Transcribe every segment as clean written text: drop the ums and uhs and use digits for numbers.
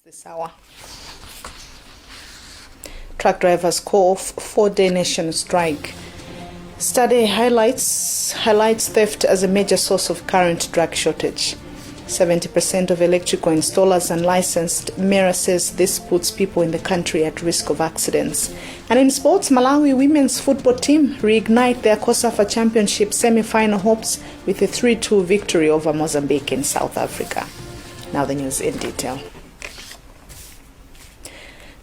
This hour. Truck drivers call for 4-day nation strike. Study highlights theft as a major source of current drug shortage. 70% of electrical installers unlicensed. Mera says this puts people in the country at risk of accidents. And in sports, Malawi women's football team reignite their COSAFA Championship semi-final hopes with a 3-2 victory over Mozambique in South Africa. Now the news in detail.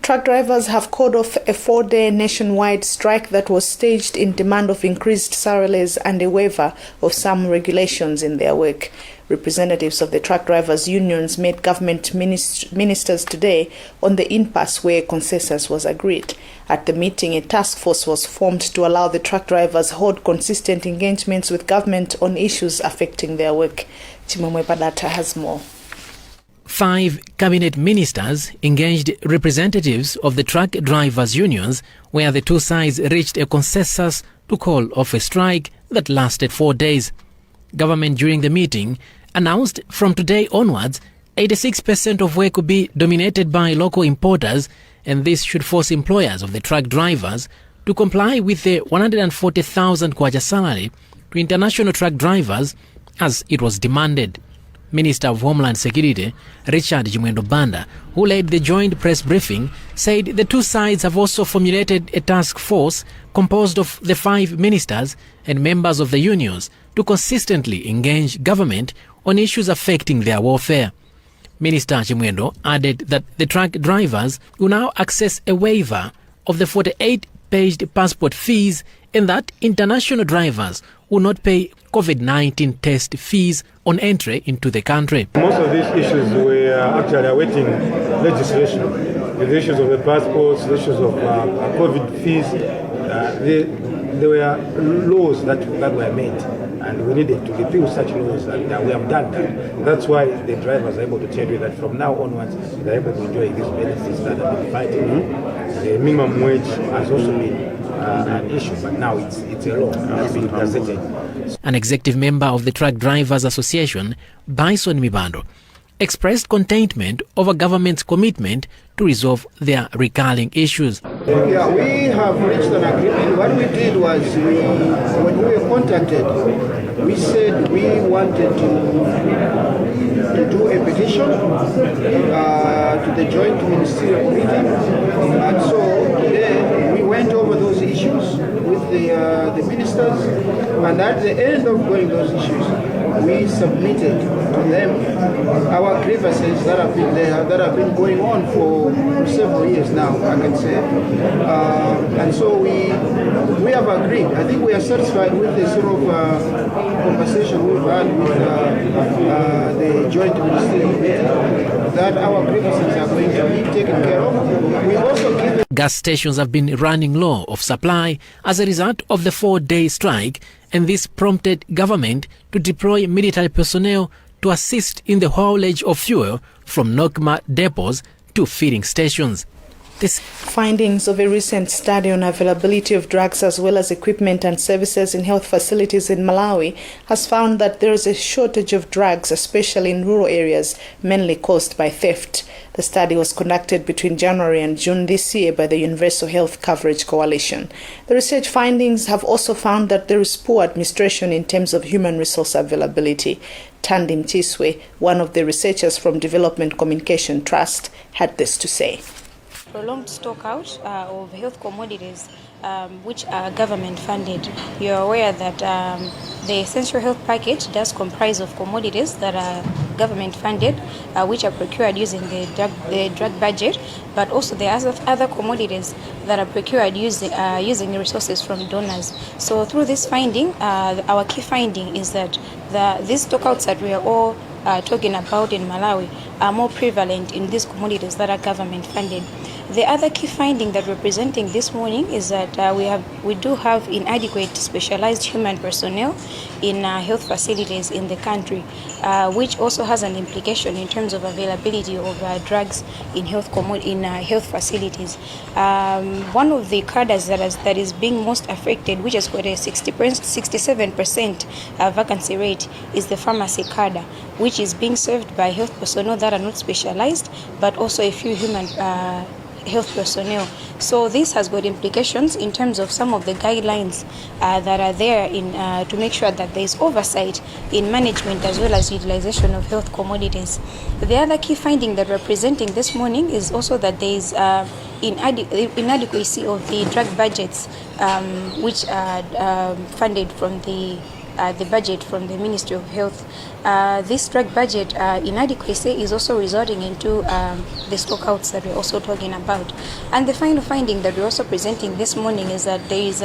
Truck drivers have called off a 4-day nationwide strike that was staged in demand of increased salaries and a waiver of some regulations in their work. Representatives of the truck drivers' unions met government ministers today on the impasse where consensus was agreed. At the meeting, a task force was formed to allow the truck drivers hold consistent engagements with government on issues affecting their work. Chimamwe Padata has more. 5 cabinet ministers engaged representatives of the truck drivers' unions, where the two sides reached a consensus to call off a strike that lasted 4 days. Government during the meeting announced from today onwards 86% of work will be dominated by local importers, and this should force employers of the truck drivers to comply with the 140,000 kwacha salary to international truck drivers as it was demanded. Minister of Homeland Security, Richard Jimwendo Banda, who led the joint press briefing, said the two sides have also formulated a task force composed of the 5 ministers and members of the unions to consistently engage government on issues affecting their welfare. Minister Jimwendo added that the truck drivers will now access a waiver of the 48-page passport fees and that international drivers will not pay COVID-19 test fees on entry into the country. Most of these issues were actually awaiting legislation. The issues of the passports, the issues of COVID fees, there were laws that were made, and we needed to repeal such laws, and we have done that. That's why the drivers are able to tell you that from now onwards they're able to enjoy these benefits that have been fighting. The minimum wage has also been an issue, but now it's a law. It's been gazetted. An executive member of the Truck Drivers Association, Bison Mibando, expressed contentment over government's commitment to resolve their recurring issues. Yeah, we have reached an agreement. What we did was, when we were contacted, we said we wanted to do a petition to the joint ministerial meeting, and so today we went over those issues with the ministers, and at the end of going those issues, we submitted to them our grievances that have been there, that have been going on for several years now, I can say. And so we have agreed. I think we are satisfied with the sort of conversation we've had with the joint ministerial meeting, that our grievances are going to be taken care of. We also given gas stations have been running low of supply as a result of the 4-day strike, and this prompted government to deploy military personnel to assist in the haulage of fuel from Nokma depots to filling stations. This findings of a recent study on availability of drugs as well as equipment and services in health facilities in Malawi has found that there is a shortage of drugs, especially in rural areas, mainly caused by theft. The study was conducted between January and June this year by the Universal Health Coverage Coalition. The research findings have also found that there is poor administration in terms of human resource availability. Tandim Chiswe, one of the researchers from Development Communication Trust, had this to say. Prolonged stock out of health commodities which are government funded. You're aware that the essential health package does comprise of commodities that are government funded, which are procured using the drug budget, but also there are other commodities that are procured using the resources from donors. So through this finding, our key finding is that these stockouts that we are all talking about in Malawi are more prevalent in these commodities that are government funded. The other key finding that we're presenting this morning is that we do have inadequate specialized human personnel in health facilities in the country, which also has an implication in terms of availability of drugs in health facilities. One of the cadres that is being most affected, which has got a 67% vacancy rate, is the pharmacy cadre, which is being served by health personnel that that are not specialized, but also a few human health personnel. So this has got implications in terms of some of the guidelines that are there in to make sure that there is oversight in management as well as utilization of health commodities. The other key finding that we're presenting this morning is also that there is inadequacy of the drug budgets which are funded from the budget from the Ministry of Health. This drug budget inadequacy is also resulting into the stockouts that we're also talking about. And the final finding that we're also presenting this morning is that there is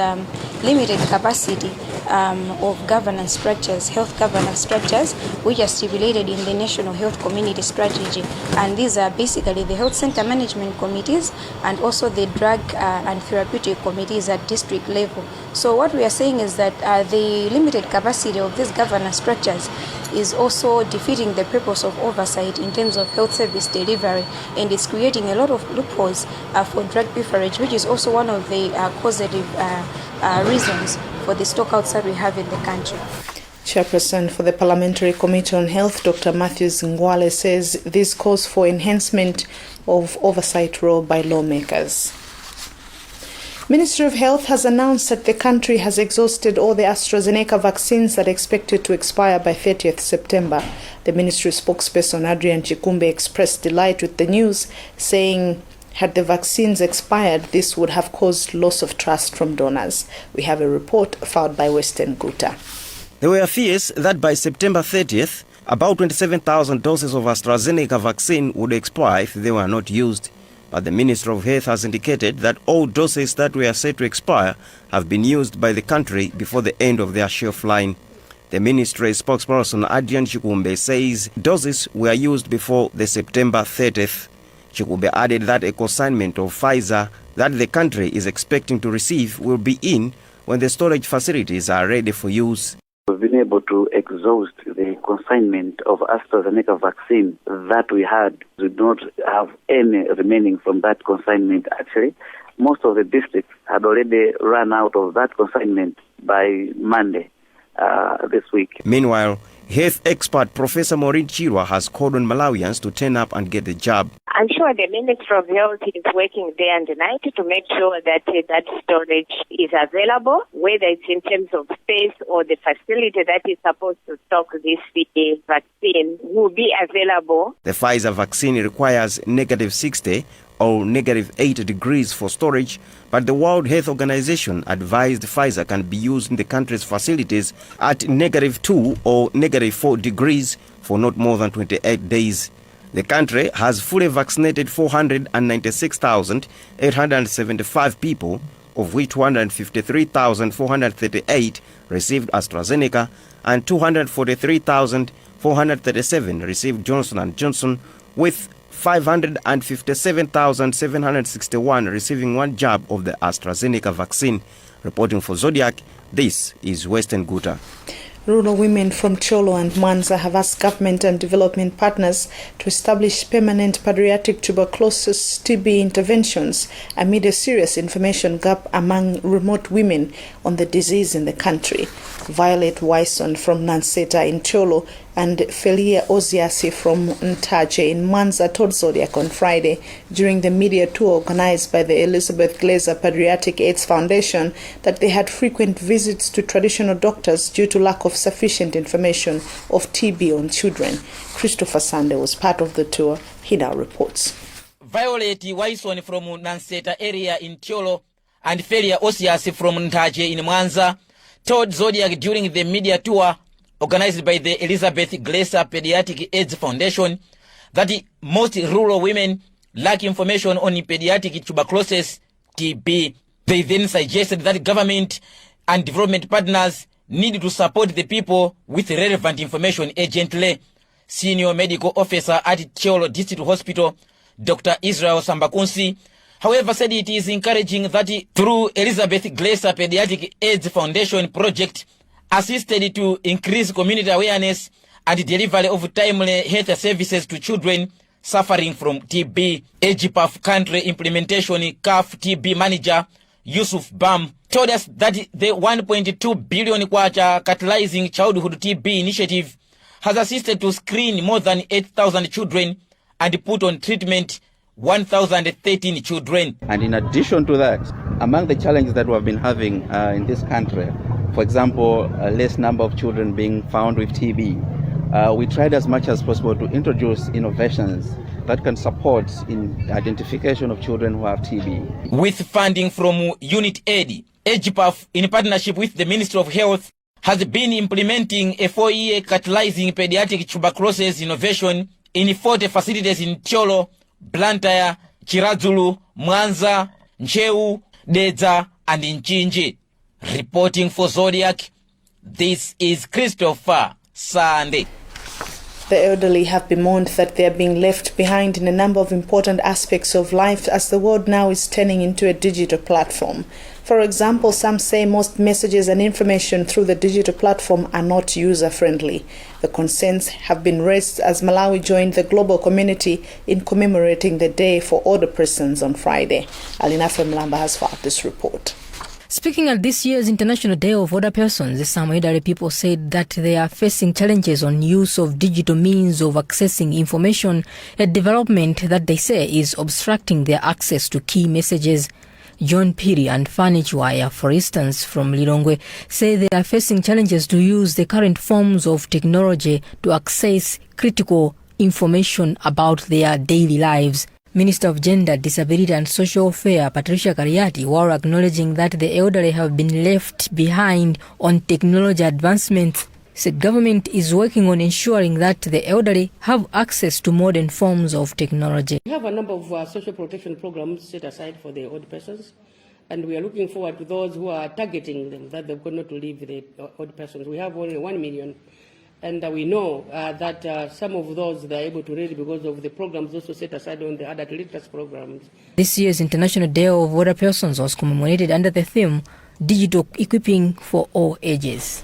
limited capacity of governance structures, health governance structures, which are stipulated in the National Health Community Strategy. And these are basically the health center management committees and also the drug and therapeutic committees at district level. So what we are saying is that the limited capacity of these governance structures is also defeating the purpose of oversight in terms of health service delivery, and it's creating a lot of loopholes for drug pilferage, which is also one of the causative reasons for the stockouts that we have in the country. Chairperson for the Parliamentary Committee on Health, Dr. Matthews Ngwale, says this calls for enhancement of oversight role by lawmakers. Ministry of Health has announced that the country has exhausted all the AstraZeneca vaccines that are expected to expire by 30th September. The ministry spokesperson Adrian Chikumbe expressed delight with the news, saying had the vaccines expired, this would have caused loss of trust from donors. We have a report filed by Western Guta. There were fears that by September 30th, about 27,000 doses of AstraZeneca vaccine would expire if they were not used. But the Minister of Health has indicated that all doses that were set to expire have been used by the country before the end of their shelf line. The ministry spokesperson Adrian Chikumbe says doses were used before the September 30th. Chikumbe added that a consignment of Pfizer that the country is expecting to receive will be in when the storage facilities are ready for use. We've been able to exhaust the consignment of AstraZeneca vaccine that we had. We don't have any remaining from that consignment actually. Most of the districts had already run out of that consignment by Monday this week. Meanwhile, health expert Professor Maureen Chirwa has called on Malawians to turn up and get the jab. I'm sure the Ministry of Health is working day and night to make sure that that storage is available, whether it's in terms of space or the facility that is supposed to stock this vaccine will be available. The Pfizer vaccine requires -60 or -8 degrees for storage, but the World Health Organization advised Pfizer can be used in the country's facilities at -2 or -4 degrees for not more than 28 days. The country has fully vaccinated 496,875 people, of which 253,438 received AstraZeneca and 243,437 received Johnson & Johnson, with 557,761 receiving one jab of the AstraZeneca vaccine. Reporting for Zodiac, this is Western Guta. Rural women from Cholo and Mwanza have asked government and development partners to establish permanent pediatric tuberculosis TB interventions amid a serious information gap among remote women on the disease in the country. Violet Wyson from Nanseta in Cholo and Felia Oziasi from Ntaje in Mwanza told Zodiac on Friday during the media tour organized by the Elizabeth Glaser Pediatric AIDS Foundation that they had frequent visits to traditional doctors due to lack of sufficient information of TB on children. Christopher Sande was part of the tour. He now reports. Violet Wyson from Nanseta area in Cholo and Felia Oziasi from Ntaje in Mwanza told Zodiac during the media tour organized by the Elizabeth Glaser Pediatric AIDS Foundation that most rural women lack information on pediatric tuberculosis TB. They then suggested that government and development partners need to support the people with relevant information urgently. Senior medical officer at Cholo District Hospital, Dr. Israel Sambakunsi, however, said it is encouraging that through Elizabeth Glaser Pediatric AIDS Foundation project assisted to increase community awareness and delivery of timely health services to children suffering from TB. AGPAF country implementation CAF TB manager Yusuf Bam told us that the 1.2 billion kwacha catalyzing childhood TB initiative has assisted to screen more than 8,000 children and put on treatment 1,013 children. And in addition to that, among the challenges that we have been having in this country, for example, a less number of children being found with TB, we tried as much as possible to introduce innovations that can support in identification of children who have TB. With funding from Unit Aid, EGPAF, in partnership with the Ministry of Health, has been implementing a 4-year catalyzing pediatric tuberculosis innovation in 40 facilities in Tyolo, Blantyre, Chiradzulu, Mwanza, Ncheu, Dedza, and Nchinji. Reporting for Zodiac, this is Christopher Sande. The elderly have bemoaned that they are being left behind in a number of important aspects of life as the world now is turning into a digital platform. For example, some say most messages and information through the digital platform are not user-friendly. The concerns have been raised as Malawi joined the global community in commemorating the Day for Older Persons on Friday. Alina Femlamba has filed this report. Speaking at this year's International Day of Older Persons, some elderly people said that they are facing challenges on use of digital means of accessing information, a development that they say is obstructing their access to key messages. John Piri and Fanny Chwaya, for instance, from Lilongwe, say they are facing challenges to use the current forms of technology to access critical information about their daily lives. Minister of Gender, Disability and Social Affairs, Patricia Kariati, while acknowledging that the elderly have been left behind on technology advancements, said government is working on ensuring that the elderly have access to modern forms of technology. We have a number of social protection programs set aside for the old persons, and we are looking forward to those who are targeting them, that they've got not to leave the old persons. We have only 1 million. And we know that some of those they are able to read because of the programs also set aside on the adult literacy programs. This year's International Day of Older Persons was commemorated under the theme, Digital Equipping for All Ages.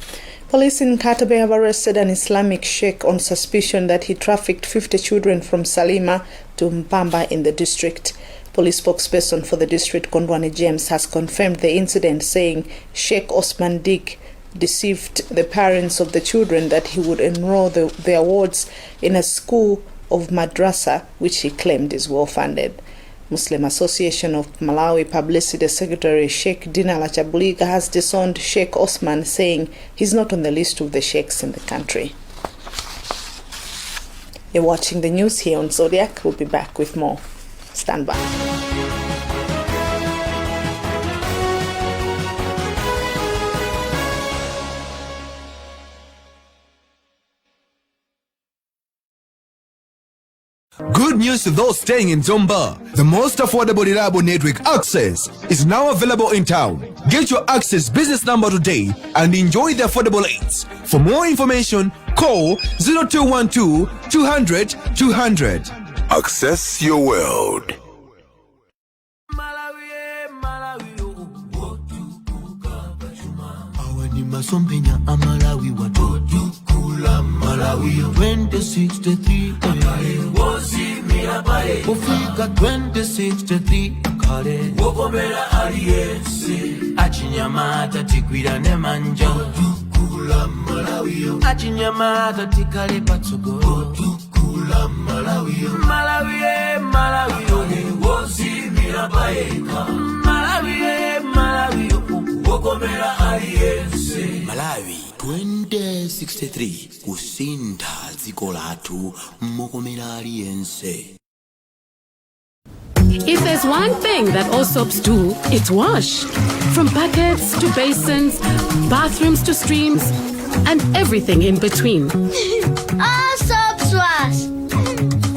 Police in Katabe have arrested an Islamic sheikh on suspicion that he trafficked 50 children from Salima to Mpamba in the district. Police spokesperson for the district, Kondwani James, has confirmed the incident, saying Sheikh Osman Dik deceived the parents of the children that he would enroll their wards in a school of madrasa, which he claimed is well-funded. Muslim Association of Malawi Publicity Secretary Sheikh Dina Lachabuliga has disowned Sheikh Osman, saying he's not on the list of the sheikhs in the country. You're watching the news here on Zodiac. We'll be back with more. Stand by. Good news to those staying in Zomba. The most affordable reliable network access is now available in town. Get your access business number today and enjoy the affordable rates. For more information, call 0212 200 200. Access your world. Masompenya amalawi watukula malawi 2063 akale wozimira paye ufika 2063 akale wokomera aliyense achinyamata tikwirane manja tukula malawi achinyamata tikale patsogolo tukula malawi malawi wozimira paye malawi wokomera aliyense Malawi 2063 kusinda dziko lathu mokomera aliyense. If there's one thing that all soaps do, it's wash. From buckets to basins, bathrooms to streams, and everything in between. All soaps wash.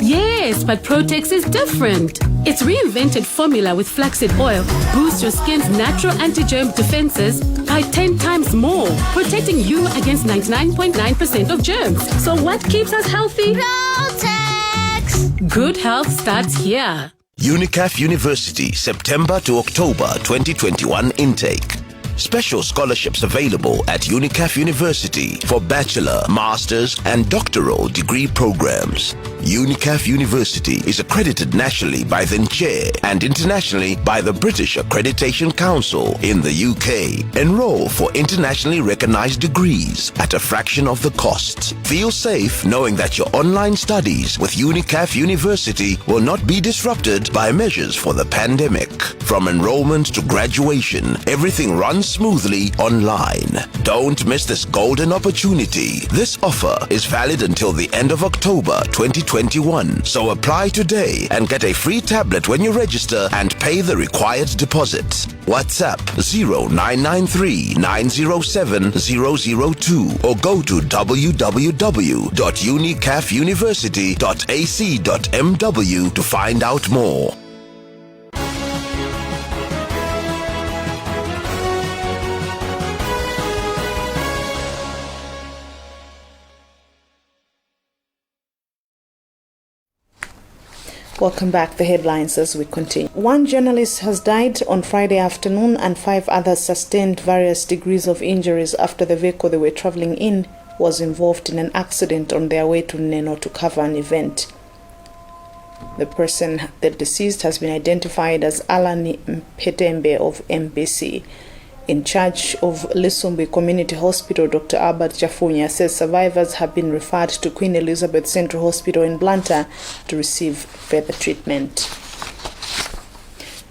Yes, but Protex is different. Its reinvented formula with flaxseed oil boosts your skin's natural anti-germ defenses by 10 times more, protecting you against 99.9% of germs. So what keeps us healthy? Protex! Good health starts here. UNICAF University, September to October 2021 intake. Special scholarships available at UNICAF University for bachelor, master's, and doctoral degree programs. UNICAF University is accredited nationally by the NCHE and internationally by the British Accreditation Council in the UK. Enroll for internationally recognized degrees at a fraction of the cost. Feel safe knowing that your online studies with UNICAF University will not be disrupted by measures for the pandemic. From enrollment to graduation, everything runs smoothly online. Don't miss this golden opportunity. This offer is valid until the end of October 2021. So apply today and get a free tablet when you register and pay the required deposit. WhatsApp 0993 907 002 or go to www.unicafuniversity.ac.mw to find out more. Welcome back. The headlines as we continue. One journalist has died on Friday afternoon and 5 others sustained various degrees of injuries after the vehicle they were traveling in was involved in an accident on their way to Neno to cover an event. The deceased has been identified as Alani Mpetembe of MBC. In charge of Lisumbi Community Hospital, Dr. Albert Jafunya says survivors have been referred to Queen Elizabeth Central Hospital in Blantyre to receive further treatment.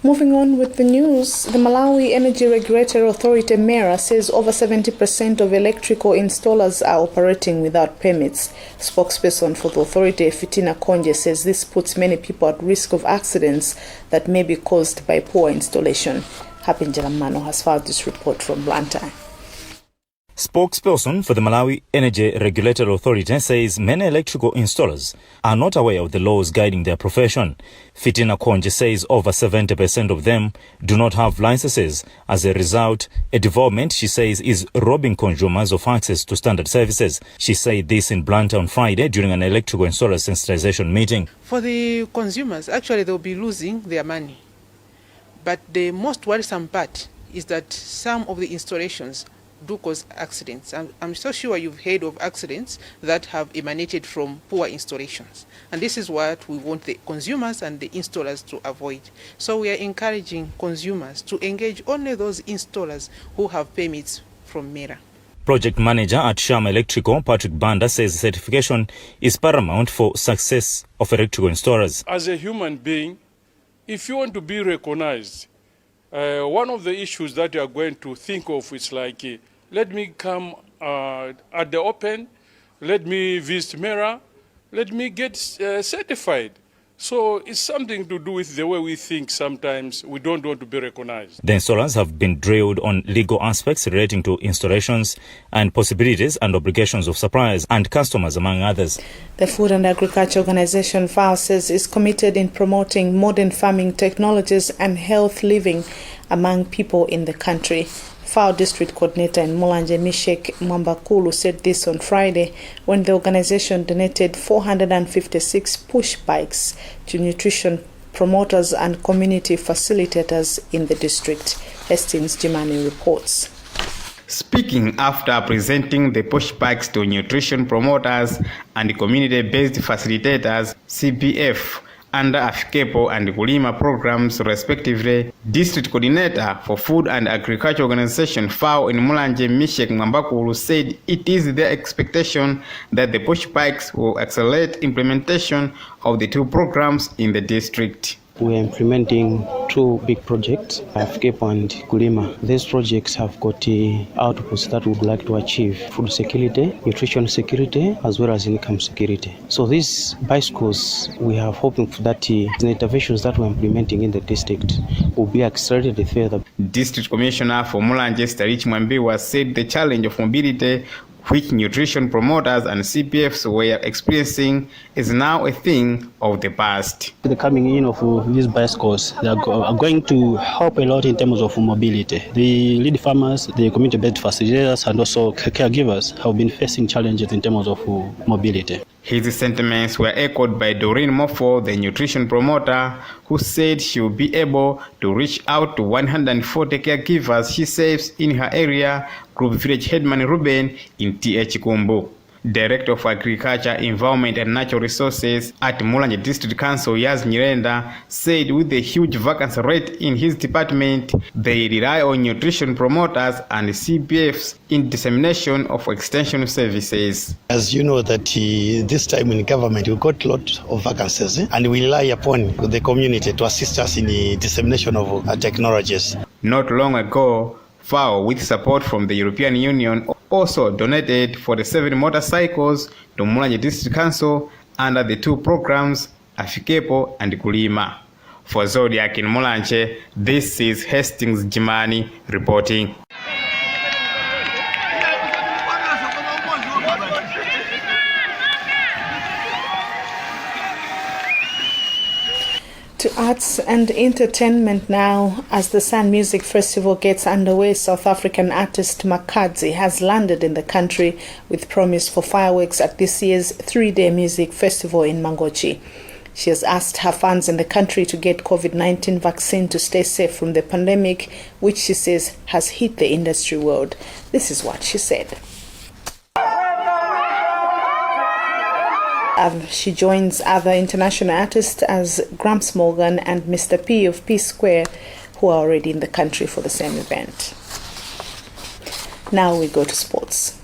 Moving on with the news, the Malawi Energy Regulatory Authority, MERA, says over 70% of electrical installers are operating without permits. Spokesperson for the authority, Fitina Konje, says this puts many people at risk of accidents that may be caused by poor installation. Hapin Jalamano has filed this report from Blantyre. Spokesperson for the Malawi Energy Regulatory Authority says many electrical installers are not aware of the laws guiding their profession. Fitina Konje says over 70% of them do not have licenses. As a result, a development, she says, is robbing consumers of access to standard services. She said this in Blantyre on Friday during an electrical installer sensitization meeting. For the consumers, actually they'll be losing their money. But the most worrisome part is that some of the installations do cause accidents. I'm so sure you've heard of accidents that have emanated from poor installations. And this is what we want the consumers and the installers to avoid. So we are encouraging consumers to engage only those installers who have permits from MERA. Project manager at Sham Electrical, Patrick Banda, says certification is paramount for success of electrical installers. As a human being, if you want to be recognized, one of the issues that you are going to think of is like, let me come at the open, let me visit MERA, let me get certified. So it's something to do with the way we think sometimes. We don't want to be recognized. The installers have been drilled on legal aspects relating to installations and possibilities and obligations of suppliers and customers, among others. The Food and Agriculture Organization, FAO, says is committed in promoting modern farming technologies and health living among people in the country. FAO District Coordinator in Mulanje, Mishek Mwambakulu, said this on Friday when the organization donated 456 push bikes to nutrition promoters and community facilitators in the district. Hastings Jimani reports. Speaking after presenting the push bikes to nutrition promoters and community-based facilitators, CPF, under AFICEPO and Kulima programs respectively, District Coordinator for Food and Agriculture Organization FAO in Mulanje, Mishek Mwambakulu, said it is their expectation that the push bikes will accelerate implementation of the two programs in the district. We are implementing two big projects, AFICEPO and Kulima. These projects have got outputs that we would like to achieve: food security, nutrition security, as well as income security. So these bicycles, we are hoping that the interventions that we are implementing in the district will be accelerated further. District Commissioner for Mulanje, Starich Mwambiwa, said the challenge of mobility which nutrition promoters and CPFs were experiencing is now a thing of the past. The coming in of these bicycles, they are going to help a lot in terms of mobility. The lead farmers, the community-based facilitators, and also caregivers have been facing challenges in terms of mobility. His sentiments were echoed by Doreen Moffo, the nutrition promoter, who said she will be able to reach out to 140 caregivers she saves in her area, Group Village Headman Ruben in TH Kumbu. Director of Agriculture, Environment and Natural Resources at Mulanje District Council, Yaz Nyirenda, said with the huge vacancy rate in his department, they rely on nutrition promoters and CBFs in dissemination of extension services. As you know that this time in government we got a lot of vacancies and we rely upon the community to assist us in the dissemination of technologies. Not long ago, FAO, with support from the European Union, also donated 47 motorcycles to Mulanje District Council under the two programs, Afikepo and Kulima. For Zodiak in Mulanje, this is Hastings Jimani reporting. To arts and entertainment now, as the Sun Music Festival gets underway, South African artist Makadzi has landed in the country with promise for fireworks at this year's 3-day music festival in Mangochi. She has asked her fans in the country to get COVID-19 vaccine to stay safe from the pandemic, which she says has hit the industry world. This is what she said. She joins other international artists as Gramps Morgan and Mr. P of P Square, who are already in the country for the same event. Now we go to sports.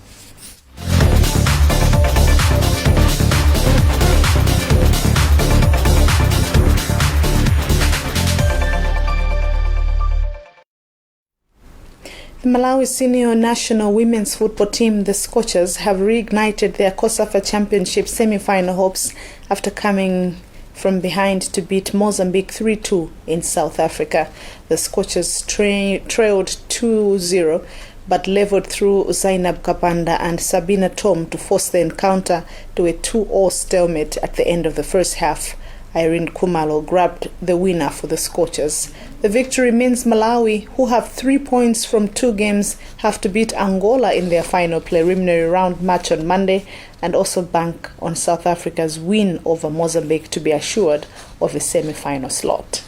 The Malawi senior national women's football team, the Scorchers, have reignited their COSAFA Championship semi-final hopes after coming from behind to beat Mozambique 3-2 in South Africa. The Scorchers trailed 2-0 but leveled through Zainab Kabanda and Sabina Tom to force the encounter to a 2-2 stalemate at the end of the first half. Irene Kumalo grabbed the winner for the Scorchers. The victory means Malawi, who have 3 points from 2 games, have to beat Angola in their final preliminary round match on Monday and also bank on South Africa's win over Mozambique to be assured of a semi-final slot.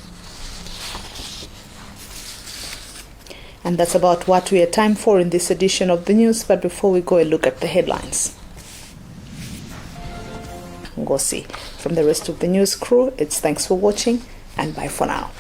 And that's about what we have time for in this edition of the news. But before we go, a look at the headlines. Ngosi. From the rest of the news crew, it's thanks for watching and bye for now.